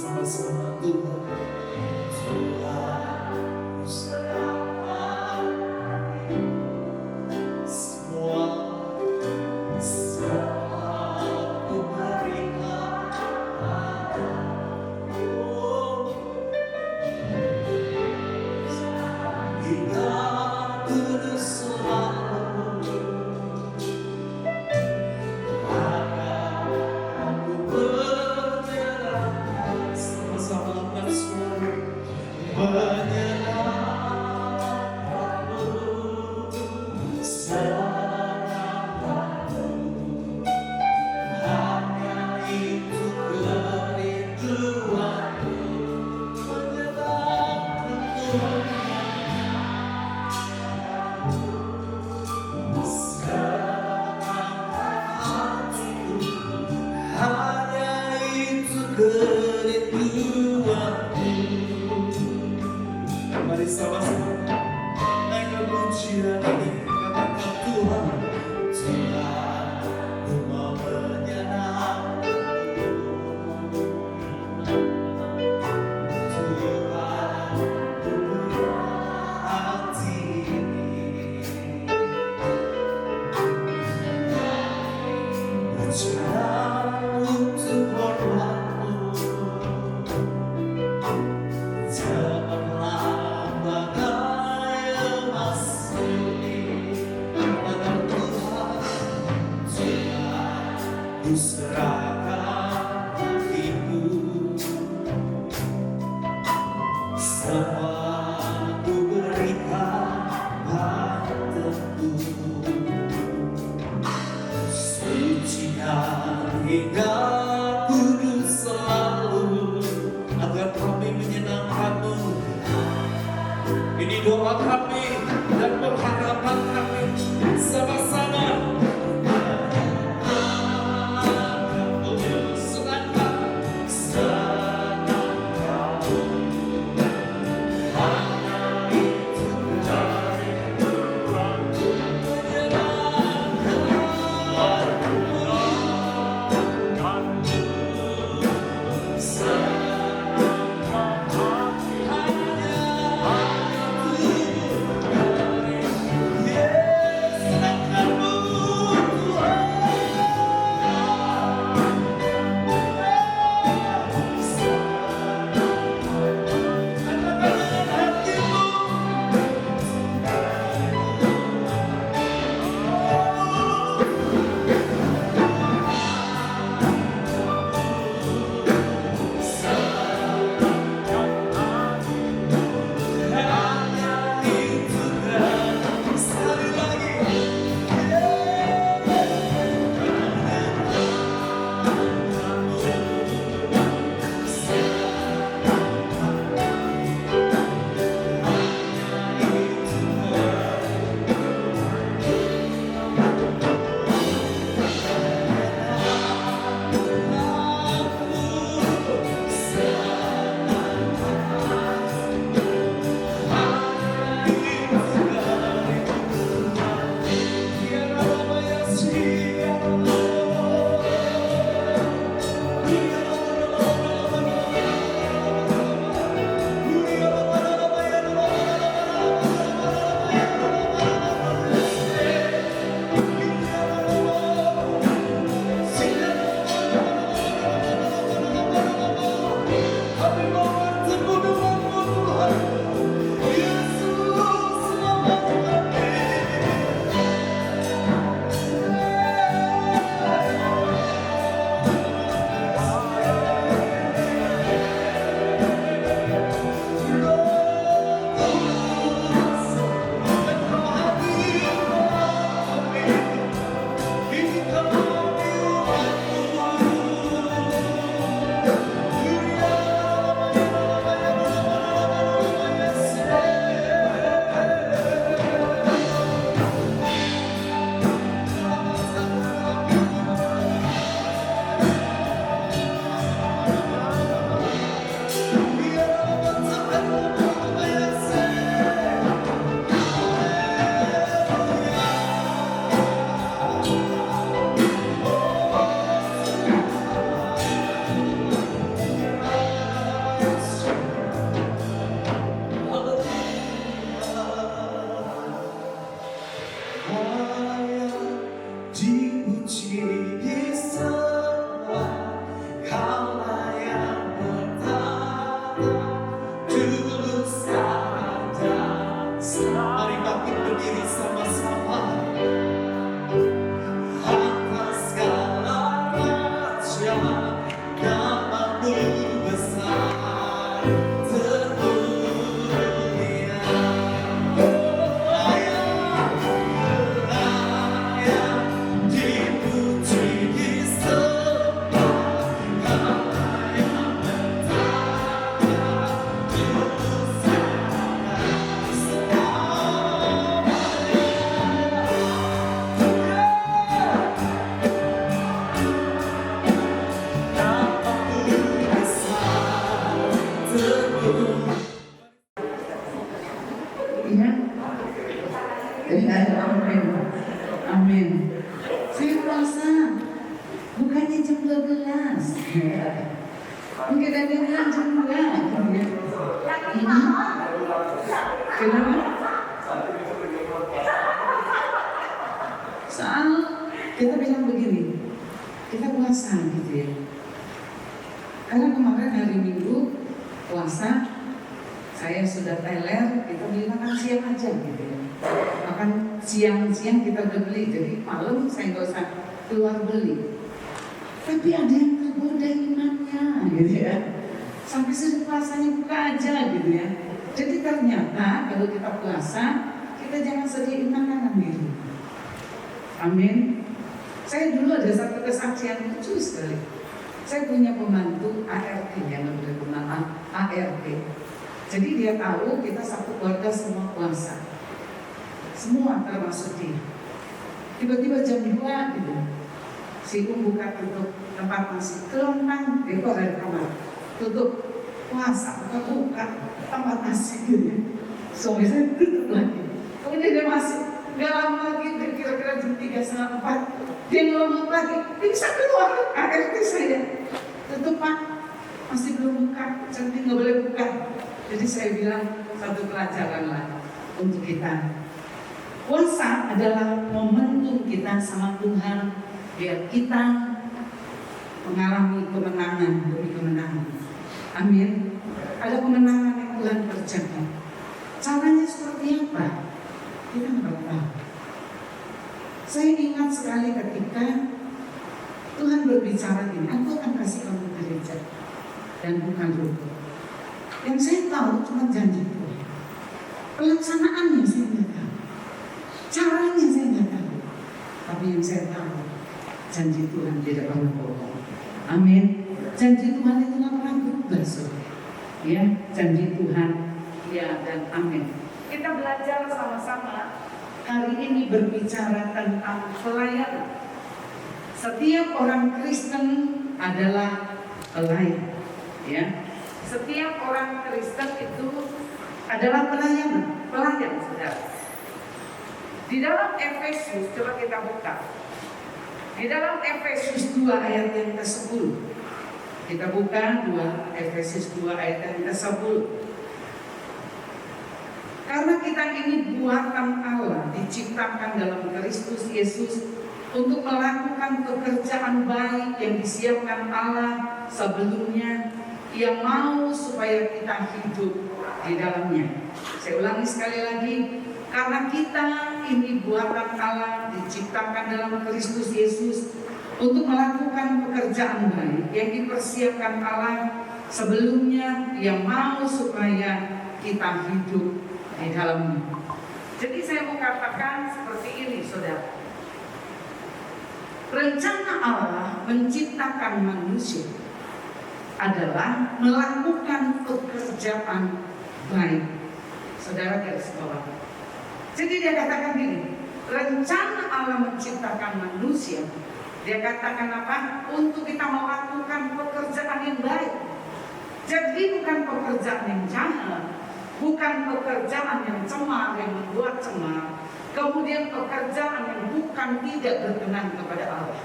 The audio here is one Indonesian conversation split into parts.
sama-sama Tuhan. Tuhan ku serahkan semua ku berikan padamu. Hingga kudus selalu akan aku menyerahkan. Sama-sama angkat suara, menyerahkanmu, serahkanmu. Hanya itu kerinduanku, menyerahkanmu. Hanya itu kerinduanku. Mari sama-sama naikkan pujian ini, katakan Tuhan, Tuhan, ku mau menyerahkanmu. Tuhan, ku hati ini. Berjalan untuk hormat-Mu, janganlah bagai emas murni. Katakan Tuhan, Tuhan, ku serahkan hatiku, semua ku berikan padamu. Sucikan hingga kudus selalu, agar kami menyenangkan-Mu. Ini doa kami dan pengharapan kami sama-sama. termulia. Layak dipuji disembah, layak bertata tulus Iya. Jadi ada amin. Amin. Saya puasa. Bukannya jam 12. Mungkin ada yang bilang jam 2. Kenapa? Soal kita bilang begini. Kita puasa gitu ya. Karena kemarin hari Minggu puasa, saya sudah teler, kita beli makan siang aja gitu ya. Makan siang-siang kita udah beli, jadi malam saya nggak usah keluar beli. Tapi ada yang tergoda imannya gitu ya. Sampai sudah puasanya buka aja gitu ya. Jadi ternyata kalau kita puasa, kita jangan sediain makanan gitu. Amin. Saya dulu ada satu kesaksian lucu sekali. Saya punya pembantu ART yang bernama ART. Jadi dia tahu kita satu keluarga semua puasa. Semua termasuk dia. Tiba-tiba jam 2 gitu. Si buka tutup tempat nasi. Kelontang, dia keluar dari kamar. Tutup puasa, buka tempat nasi gitu. Suami saya tutup lagi. Kemudian dia masuk. Gak lama lagi, kira-kira jam 3:30, 4. Dia ngomong lagi, dia bisa keluar ART saya. Tutup Pak, masih belum buka, cantik nggak boleh buka. Jadi saya bilang satu pelajaran lah untuk kita. Puasa adalah momentum kita sama Tuhan biar kita mengalami kemenangan demi kemenangan. Amin. Ada kemenangan yang Tuhan kerjakan. Caranya seperti apa? Kita nggak tahu. Saya ingat sekali ketika Tuhan berbicara ini, aku akan kasih kamu gereja dan bukan ruko. Yang saya tahu cuma janji Tuhan. Pelaksanaannya saya nggak tahu. Caranya saya nggak tahu. Tapi yang saya tahu, janji Tuhan tidak pernah bohong. Amin. Janji Tuhan itu nggak pernah berubah, saudara. Ya, janji Tuhan. Ya dan amin. Kita belajar sama-sama hari ini berbicara tentang pelayanan. Setiap orang Kristen adalah pelayan, ya. Setiap orang Kristen itu adalah pelayan, saudara. Di dalam Efesus, coba kita buka. Di dalam Efesus 2 ayat yang ke-10. Kita buka Efesus 2 ayat yang ke-10. Karena kita ini buatan Allah, diciptakan dalam Kristus Yesus untuk melakukan pekerjaan baik yang disiapkan Allah sebelumnya, yang mau supaya kita hidup di dalamnya. Saya ulangi sekali lagi, karena kita ini buatan Allah, diciptakan dalam Kristus Yesus untuk melakukan pekerjaan baik yang dipersiapkan Allah sebelumnya, yang mau supaya kita hidup di dalamnya. Jadi saya mau katakan seperti ini, saudara. Rencana Allah menciptakan manusia adalah melakukan pekerjaan baik. Saudara garis bawah. Jadi dia katakan gini, rencana Allah menciptakan manusia, dia katakan apa? Untuk kita melakukan pekerjaan yang baik. Jadi bukan pekerjaan yang jahat, bukan pekerjaan yang cemar, yang membuat cemar, kemudian pekerjaan yang bukan tidak berkenan kepada Allah.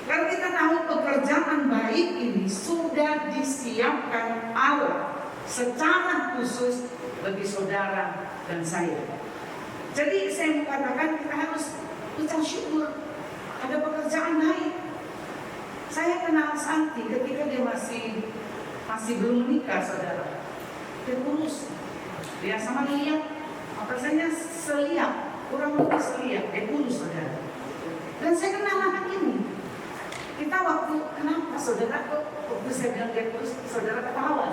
Karena kita tahu pekerjaan baik ini sudah disiapkan Allah secara khusus bagi saudara dan saya. Jadi saya mau katakan kita harus ucap syukur ada pekerjaan baik. Saya kenal Santi ketika dia masih belum menikah, saudara. Dia kurus. Dia sama lihat, rasanya seliak, kurang lebih seliak, dia kurus, saudara. Dan saya kenal anak ini. Kita waktu, kenapa saudara kok waktu saya bilang dia kurus, saudara ketawa.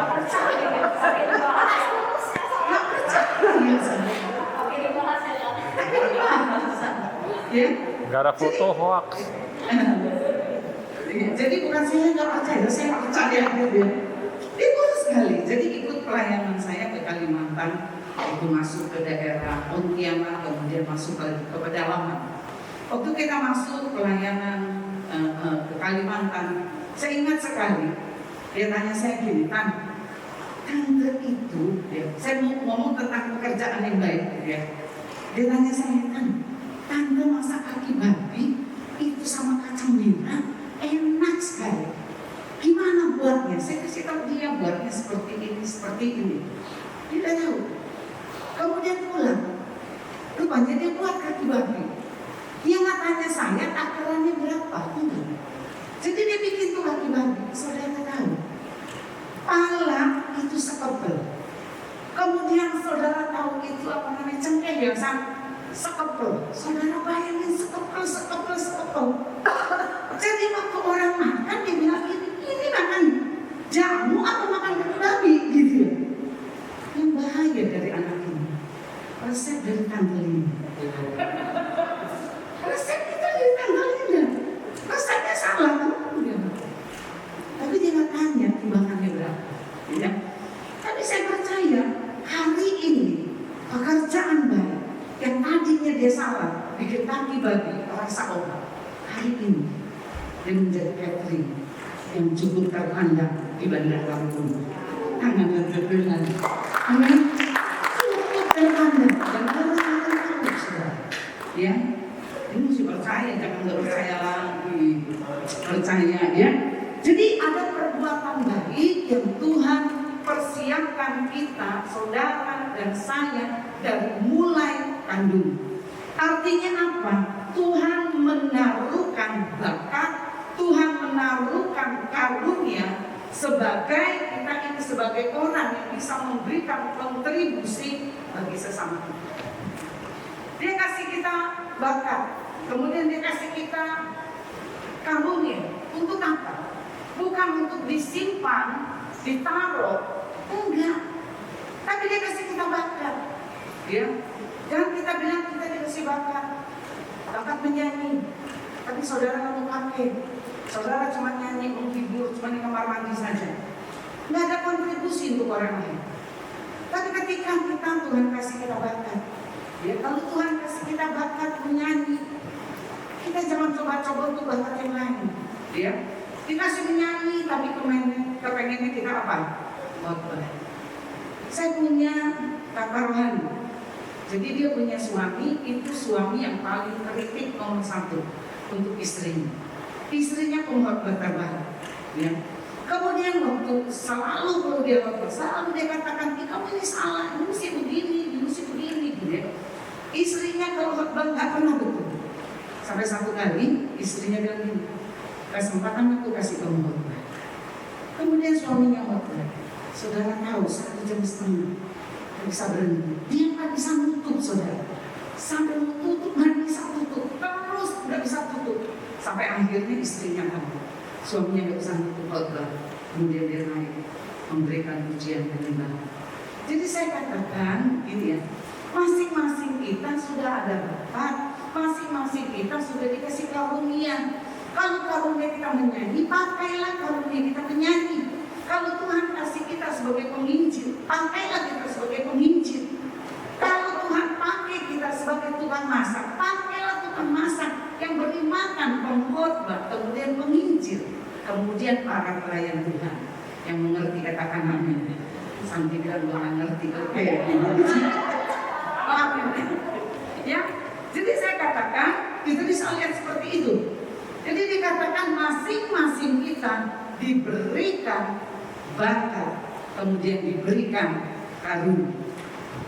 nggak percaya. Oke, dibahas terus ya sama. Nggak percaya saya. Oke, dibahas ya. Tapi dibahas, ya. Nggak ada foto hoax. Jadi bukan saya nggak percaya, saya percaya gitu ya. Itu sekali. Jadi ikut pelayanan saya ke Kalimantan, itu masuk ke daerah Pontianak, kemudian masuk lagi ke pedalaman. Waktu kita masuk pelayanan ke Kalimantan, saya ingat sekali. Dia tanya saya gini, Tante itu, ya, saya mau ngomong tentang pekerjaan yang baik, ya. Dia tanya saya, Tante masak kaki babi itu sama kacang merah enak sekali. Gimana buatnya? Saya kasih tahu dia buatnya seperti ini. Dia tidak tahu. Kemudian pulang, rupanya dia buat kaki babi. Dia nggak tanya saya takarannya berapa. Jadi dia bikin tuh kaki babi. Saudara tahu, pala itu sekepel. Kemudian saudara tahu itu apa namanya cengkeh yang sekepel. Saudara bayangin sekepel. Jadi waktu orang makan dia bilang ini makan jamu atau makan kaki babi gitu ya. Yang bahaya dari anak ini, resep dari tante Lina. Resep itu dari tante Lina. Resepnya salah kan? Tapi dia nggak tanya timbangannya berapa, ya. Tapi saya percaya hari ini pekerjaan baik yang tadinya dia salah bikin kaki babi rasa obat, hari ini dia menjadi catering yang cukup terpandang di Bandar Lampung. Tangan dan berbelan. Amin. Cukup terpandang dan harus saudara. Ya, ini mesti percaya, jangan nggak percaya lagi. Percaya ya. Jadi ada perbuatan baik yang Tuhan persiapkan kita, saudara dan saya dari mulai kandung. Artinya apa? Tuhan menaruhkan bakat, Tuhan menaruhkan karunia sebagai kita ini sebagai orang yang bisa memberikan kontribusi bagi sesama kita. Dia kasih kita bakat, kemudian dia kasih kita karunia. Untuk apa? Bukan untuk disimpan, ditaruh, enggak. Tapi dia kasih kita bakat. Ya. Jangan kita bilang kita dikasih bakat menyanyi. Tapi saudara nggak mau pakai. Saudara cuma nyanyi, menghibur, cuma di kamar mandi saja. Nggak ada kontribusi untuk orang lain. Tapi ketika Tuhan kasih kita bakat, ya, kalau Tuhan kasih kita bakat menyanyi, kita jangan coba-coba untuk bakat yang lain. Ya, dikasih menyanyi, tapi kepengennya kita apa? Khotbah. Saya punya kakak rohani. Jadi dia punya suami, itu suami yang paling kritik nomor 1 untuk istrinya. Istrinya pengkhotbah terbaik. Ya. Kemudian waktu selalu kalau dia khotbah, selalu dia katakan, kamu ini salah, ini mesti begini, gitu ya. Istrinya kalau khotbah nggak pernah betul. Sampai satu kali istrinya bilang gini, kesempatan aku kasih kamu khotbah. Kemudian suaminya khotbah. Saudara tahu 1,5 jam nggak bisa berhenti. Dia nggak bisa nutup, saudara. Sampai tutup nggak bisa tutup, terus nggak bisa tutup. Sampai akhirnya istrinya tahu, suaminya nggak bisa nutup khotbah. Kemudian dia naik memberikan pujian penyembahan. Jadi saya katakan ini ya, masing-masing kita sudah ada bakat, masing-masing kita sudah dikasih karunia. Kalau karunia kita menyanyi, pakailah karunia kita menyanyi. Kalau Tuhan kasih kita sebagai penginjil, pakailah kita sebagai penginjil. Kalau Tuhan pakai kita sebagai tukang masak, pakailah tukang masak yang beri makan, pengkhotbah, kemudian penginjil, kemudian para pelayan Tuhan yang mengerti, katakan amin. Sampai bilang gua nggak ngerti, oke. Ya, jadi saya katakan itu bisa lihat seperti itu. Jadi dikatakan masing-masing kita diberikan bakat, kemudian diberikan karunia.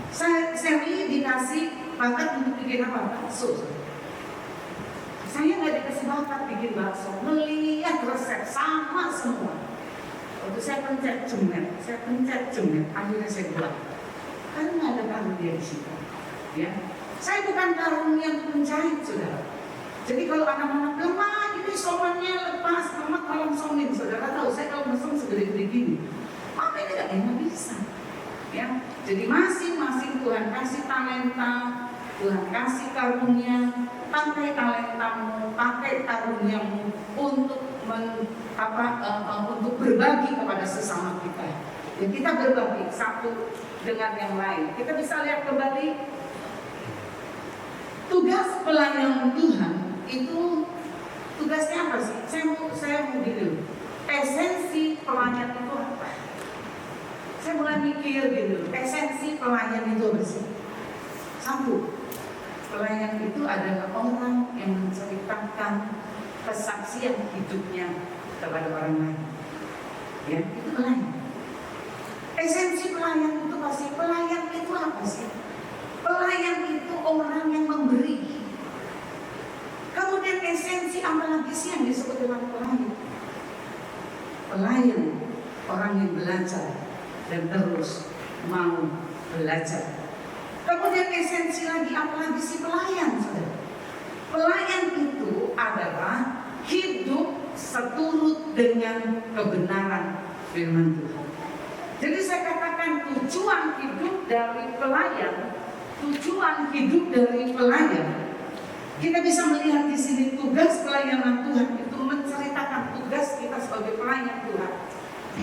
Saya dikasih bakat untuk bikin apa? Bakso. Saya nggak dikasih bakat bikin bakso, melihat resep sama semua. Waktu saya pencet cemet, akhirnya saya buat. Karena nggak ada karunia di situ. Ya, saya bukan karunia untuk menjahit, saudara. Jadi kalau anak-anak bilang, "Mah, ini somannya lepas, mama tolong somin." Saudara tahu, saya kalau mesum segede-gede gini. Mama ini nggak Jadi masing-masing Tuhan kasih talenta, Tuhan kasih karunia. Pakai talentamu, pakai karuniamu untuk untuk berbagi kepada sesama kita. Dan kita berbagi satu dengan yang lain. Kita bisa lihat kembali tugas pelayanan Tuhan itu tugasnya apa sih? Saya mau gitu. Esensi pelayan itu apa? Saya mulai mikir gitu. Esensi pelayan itu apa sih? Satu, pelayan itu adalah orang yang menceritakan kesaksian hidupnya kepada orang lain. Ya, itu pelayan. Esensi pelayan itu pasti, pelayan itu apa sih? Pelayan itu orang yang memberi. Kemudian esensi apa lagi sih yang disebut dengan pelayan? Pelayan, orang yang belajar dan terus mau belajar. Kemudian esensi lagi apa lagi sih pelayan, saudara? Pelayan itu adalah hidup seturut dengan kebenaran firman Tuhan. Jadi saya katakan tujuan hidup dari pelayan, kita bisa melihat di sini tugas pelayanan Tuhan itu menceritakan tugas kita sebagai pelayan Tuhan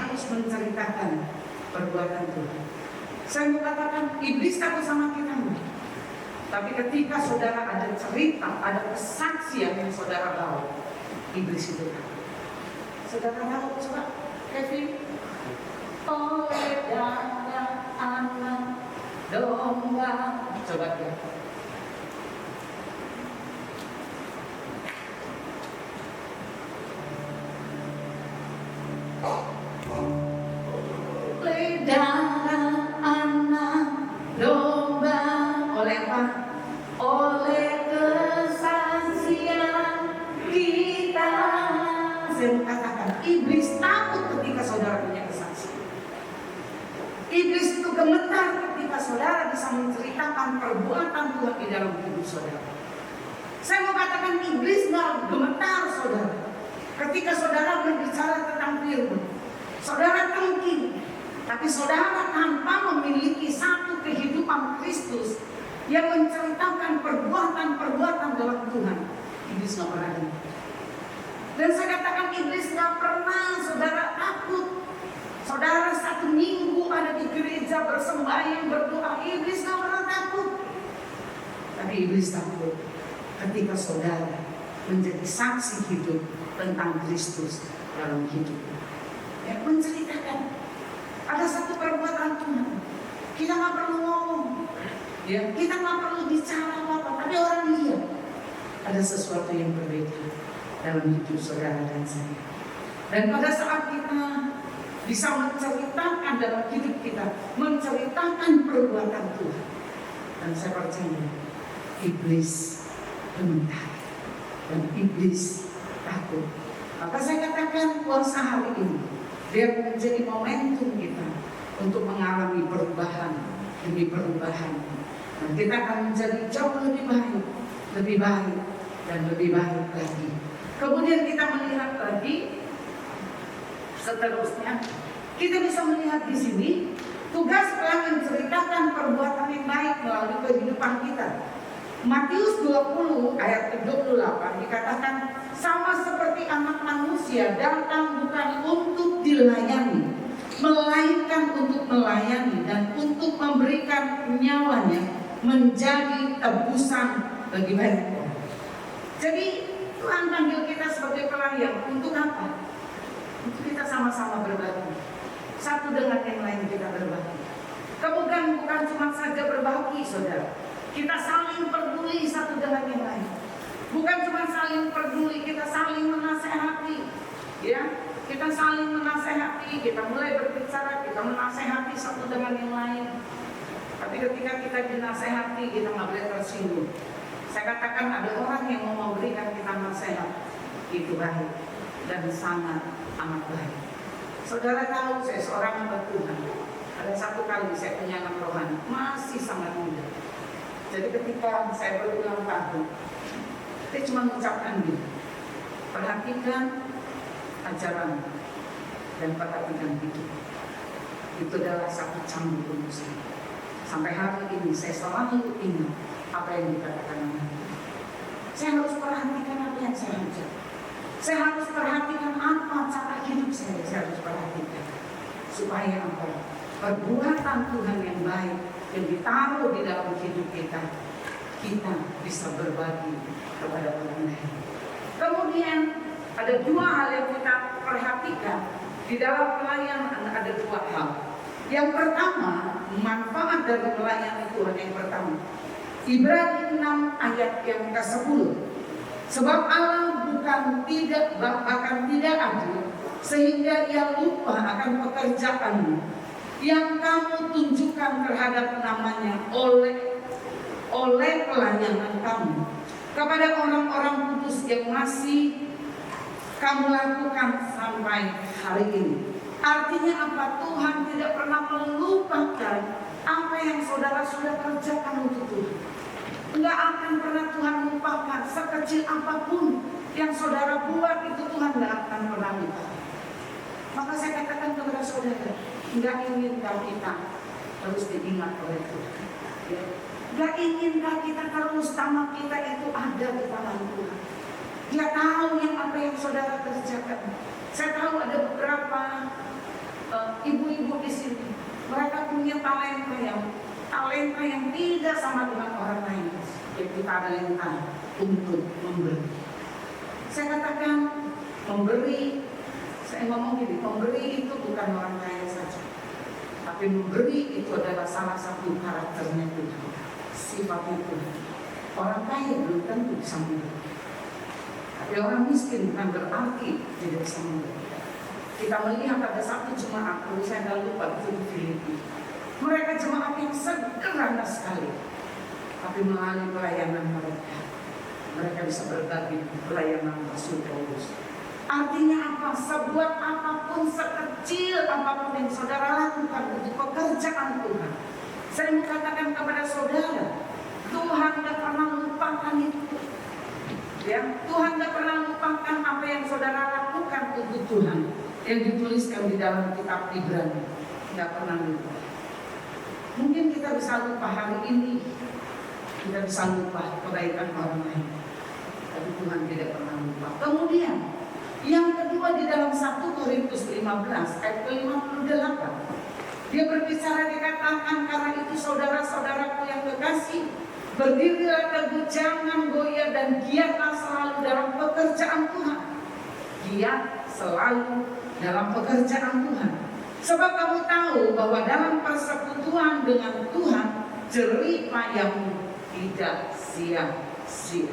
harus menceritakan perbuatan Tuhan. Saya mau katakan iblis takut sama kita, tapi ketika saudara ada cerita, ada kesaksian yang saudara bawa, iblis itu takut. Saudara tahu, coba Kevin, oleh darah anak domba, coba ya. Darah anak domba, oleh apa? Oleh kesaksian kita. Saya katakan iblis takut ketika saudara punya kesaksian. Iblis itu gemetar ketika saudara bisa menceritakan perbuatan Tuhan di dalam hidup saudara. Saya mau katakan iblis nggak gemetar saudara ketika saudara berbicara tentang firman. Saudara tengking. Tapi saudara tanpa memiliki satu kehidupan Kristus yang menceritakan perbuatan-perbuatan dalam Tuhan, iblis gak pernah ada. Dan saya katakan iblis gak pernah saudara takut. Saudara satu minggu ada di gereja bersembahyang berdoa, iblis gak pernah takut. Tapi iblis takut ketika saudara menjadi saksi hidup tentang Kristus dalam hidup. Ya, menceritakan. Ada satu perbuatan Tuhan, kita nggak perlu ngomong, ya, kita nggak perlu bicara apa-apa, tapi orang lihat ada sesuatu yang berbeda dalam hidup saudara dan saya. Dan pada saat kita bisa menceritakan dalam hidup kita, menceritakan perbuatan Tuhan, dan saya percaya iblis gemetar dan iblis takut. Maka saya katakan puasa hari ini biar menjadi momentum kita untuk mengalami perubahan demi perubahan. Dan kita akan menjadi jauh lebih baik dan lebih baik lagi. Kemudian kita melihat lagi seterusnya, kita bisa melihat di sini tugas pelayan menceritakan perbuatan yang baik melalui kehidupan kita. Matius 20 ayat 28 dikatakan, sama seperti anak manusia datang bukan untuk dilayani, melainkan untuk melayani dan untuk memberikan nyawanya menjadi tebusan bagi banyak orang. Jadi Tuhan panggil kita sebagai pelayan untuk apa? Untuk kita sama-sama berbagi. Satu dengan yang lain kita berbagi. Kemudian bukan cuma saja berbagi, saudara. Kita saling peduli satu dengan yang lain. Bukan cuma saling peduli, kita saling menasehati. Ya, kita saling menasehati, kita mulai berbicara, kita menasehati satu dengan yang lain. Tapi ketika kita dinasehati, kita nggak boleh tersinggung. Saya katakan ada orang yang mau memberikan kita nasihat, itu baik dan sangat amat baik. Saudara tahu saya seorang hamba Tuhan. Ada satu kali saya punya anak rohani, masih sangat muda. Jadi ketika saya berulang tahun, saya cuma mengucapkan gini, perhatikan ajaran dan perhatikan hidup. Itu adalah satu cambuk untuk saya. Sampai hari ini saya selalu ingat apa yang dikatakan Nabi. Saya harus perhatikan apa yang saya baca. Saya harus perhatikan apa cara hidup saya harus perhatikan. Supaya apa? Perbuatan Tuhan yang baik yang ditaruh di dalam hidup kita bisa berbagi kepada orang lain. Kemudian ada dua hal yang kita perhatikan di dalam pelayanan, ada dua hal. Yang pertama, manfaat dari pelayanan Tuhan yang pertama. Ibrani 6 ayat yang ke-10. Sebab Allah bahkan tidak adil, sehingga Ia lupa akan pekerjaanmu yang kamu tunjukkan terhadap namanya oleh pelayanan kamu kepada orang-orang kudus yang masih kamu lakukan sampai hari ini. Artinya apa? Tuhan tidak pernah melupakan apa yang saudara sudah kerjakan untuk Tuhan. Enggak akan pernah Tuhan lupakan. Sekecil apapun yang saudara buat itu Tuhan enggak akan pernah lupa. Maka saya katakan kepada saudara, enggak inginkah kita terus diingat oleh Tuhan? Ya. Enggak inginkah kita terus nama kita itu ada di tangan Tuhan? Dia tahu yang apa yang saudara kerjakan. Saya tahu ada beberapa ibu-ibu di sini. Mereka punya talenta yang tidak sama dengan orang lain. Yang kita talenta untuk memberi. Saya katakan memberi. Saya ngomong gini, memberi itu bukan orang kaya saja. Tapi memberi itu adalah salah satu karakternya Tuhan. Sifatnya Tuhan. Orang kaya belum tentu bisa memberi. Tapi orang miskin bukan berarti tidak bisa memberi. Kita melihat pada satu jemaat, kalau saya tidak lupa itu di Filipina. Mereka jemaat yang sederhana sekali. Tapi melalui pelayanan mereka bisa berbagi pelayanan Rasul Paulus. Artinya apa? Sebuat apapun, sekecil apapun yang saudara lakukan untuk pekerjaan Tuhan. Saya mau katakan kepada saudara, Tuhan tidak pernah lupakan itu. Ya, Tuhan tidak pernah lupakan apa yang saudara lakukan untuk Tuhan. Yang dituliskan di dalam kitab Ibrani. Tidak pernah lupa. Mungkin kita bisa lupa hari ini. Kita bisa lupa kebaikan orang lain. Tapi Tuhan tidak pernah lupa. Kemudian yang kedua di dalam 1 Korintus 15 ayat ke-58. Dia berbicara, dikatakan, karena itu saudara-saudaraku yang kekasih, berdirilah teguh, jangan goyah dan giatlah selalu dalam pekerjaan Tuhan. Giat selalu dalam pekerjaan Tuhan. Sebab kamu tahu bahwa dalam persekutuan dengan Tuhan, jerih payahmu tidak sia-sia.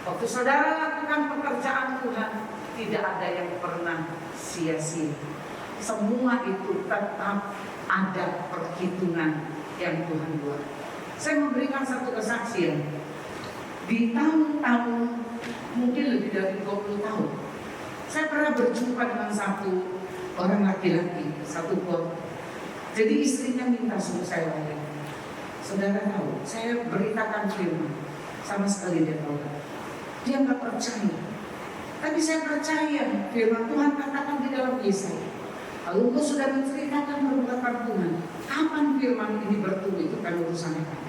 Waktu saudara lakukan pekerjaan Tuhan, tidak ada yang pernah sia-sia. Semua itu tetap ada perhitungan yang Tuhan buat. Saya memberikan satu kesaksian. Di tahun-tahun mungkin lebih dari 20 tahun, saya pernah berjumpa dengan satu orang laki-laki, satu keluarga. Jadi istrinya minta suruh saya layani. Saudara tahu, saya beritakan firman, sama sekali dia tahu. Dia nggak percaya. Tapi saya percaya firman Tuhan katakan di dalam Yesaya. Lalu engkau sudah menceritakan perbuatan Tuhan. Kapan firman ini bertumbuh, itu kan urusannya kan.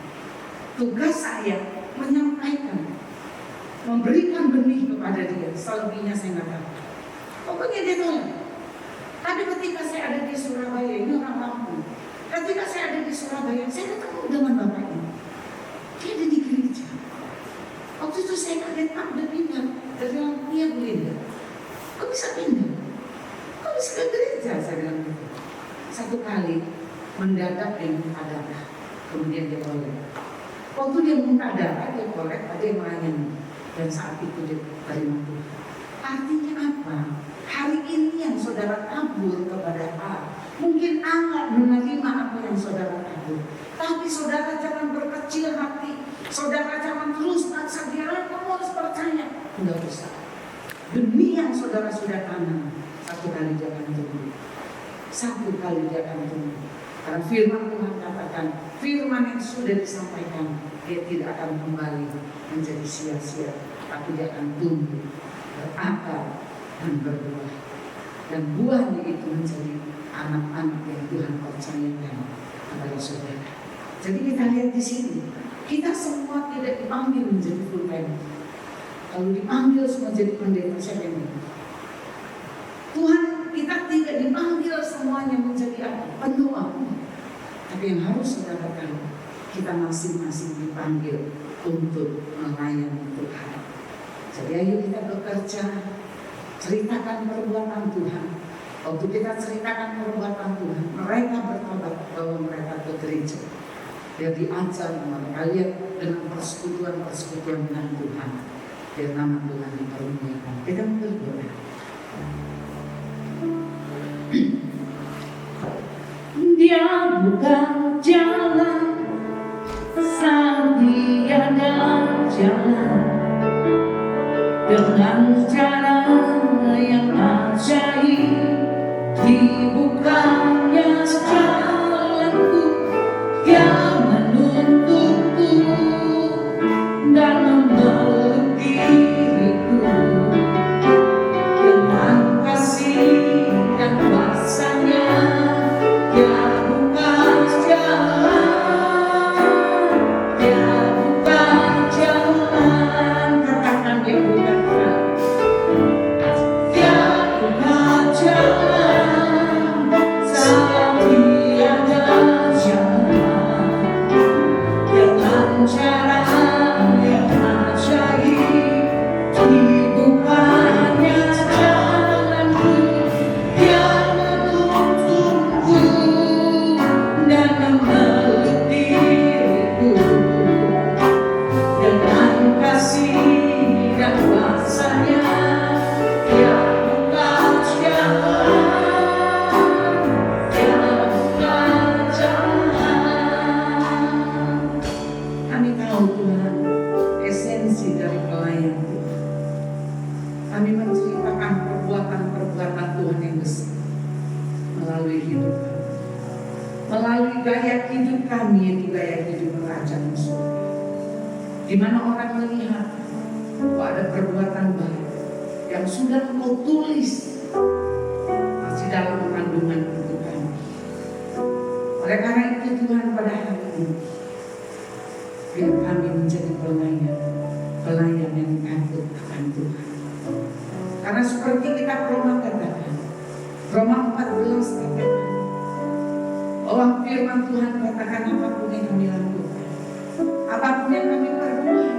Tugas saya menyampaikan, memberikan benih kepada dia. Selebihnya saya nggak tahu. Pokoknya dia tahu. Tapi ketika saya ada di Surabaya, ini orang Lampung. Ketika saya ada di Surabaya, saya ketemu dengan bapak ini. Dia ada di gereja. Waktu itu saya kaget, Pak udah pindah. Dia bilang, iya Bu Linda. Kok bisa pindah? Kok bisa ke gereja? Saya bilang gitu. Satu kali mendadak dia minta darah. Kemudian dia kolek. Waktu dia minta darah, dia kolek, ada yang melayani. Dan saat itu dia terima Tuhan. Artinya apa? Hari ini yang saudara tabur kepada Allah, mungkin Allah menerima apa yang saudara tabur. Tapi saudara jangan berkecil hati. Saudara jangan terus paksa dia, kamu harus percaya. Enggak usah. Benih yang saudara sudah tanam, satu kali dia akan tumbuh. Satu kali dia akan tumbuh. Karena firman Tuhan katakan, firman yang sudah disampaikan, dia tidak akan kembali menjadi sia-sia, tapi dia akan tumbuh, berakar dan berbuah. Dan buahnya itu menjadi anak-anak yang Tuhan percayakan kepada saudara. Jadi kita lihat di sini, kita semua tidak dipanggil menjadi full time. Kalau dipanggil semua jadi pendeta, siapa yang mau? Tuhan, kita tidak dipanggil semuanya menjadi apa? Pendoa. Tapi yang harus saudara tahu, kita masing-masing dipanggil untuk melayani Tuhan. Jadi ayo kita bekerja, ceritakan perbuatan Tuhan. Waktu kita ceritakan perbuatan Tuhan, mereka bertobat bahwa mereka ke gereja. Biar diajar mereka lihat dengan persekutuan dengan Tuhan. Biar nama Tuhan dipermuliakan. Kita berdoa. Dia bukan jalan saat tiada jalan, dengan cara yang ajaib dibukanya jalanku yang menuntunku dan memeluk diriku dengan kasih dan kuasanya. Dia bukan jalan, dia bukan jalan, katakan dia bukan jalan. Dia bukan jalan, saat tiada jalan, dengan cara yang ajaib dibukanya jalanku yang menuntunku dan memeluk diriku dengan kasih dan kuasanya. Dia bukan jalan, dia bukan jalan. Kami tahu Tuhan esensi dari pelayan Tuhan. Kami menceritakan perbuatan-perbuatan Tuhan yang besar melalui hidup kami, melalui gaya hidup kami, yaitu gaya hidup kerajaan surga, di mana orang melihat bahwa ada perbuatan baik yang sudah Engkau tulis masih dalam kandungan hidup kami. Oleh karena itu Tuhan, pada hari ini biar kami menjadi pelayan yang takut akan Tuhan. Karena seperti kita Roma katakan, Roma 14 katakan bahwa firman Tuhan katakan apapun yang kami lakukan, apapun yang kami perbuat,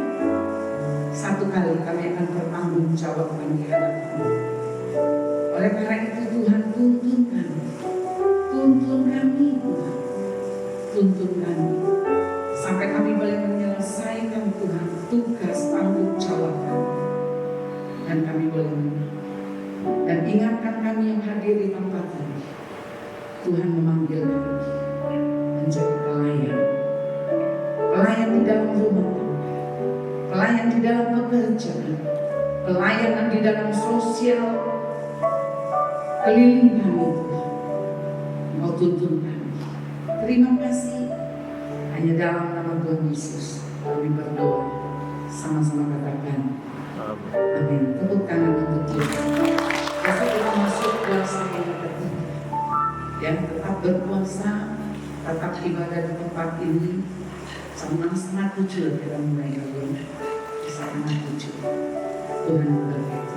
satu kali kami akan bertanggung jawabkan di hadapan-Mu. Oleh karena itu Tuhan, tuntun kami Tuhan, tuntun kami sampai kami boleh menyelesaikan Tuhan tugas tanggung jawab kami, dan kami boleh menang. Dan ingatkan kami yang hadir di tempat ini, Tuhan memanggil kami menjadi pelayan di dalam rumah tangga, pelayan di dalam pekerjaan, pelayanan di dalam sosial keliling kami. Tuhan, Engkau tuntun kami. Terima kasih. Hanya dalam nama Tuhan Yesus kami berdoa. Sama-sama katakan amin. Tepuk tangan untuk Tuhan. Besok kita masuk puasa yang ketiga. Yang tetap berpuasa, tetap ibadah di tempat ini. Jam 6:30 kita mulai alur. 6:30. Tuhan memberkati.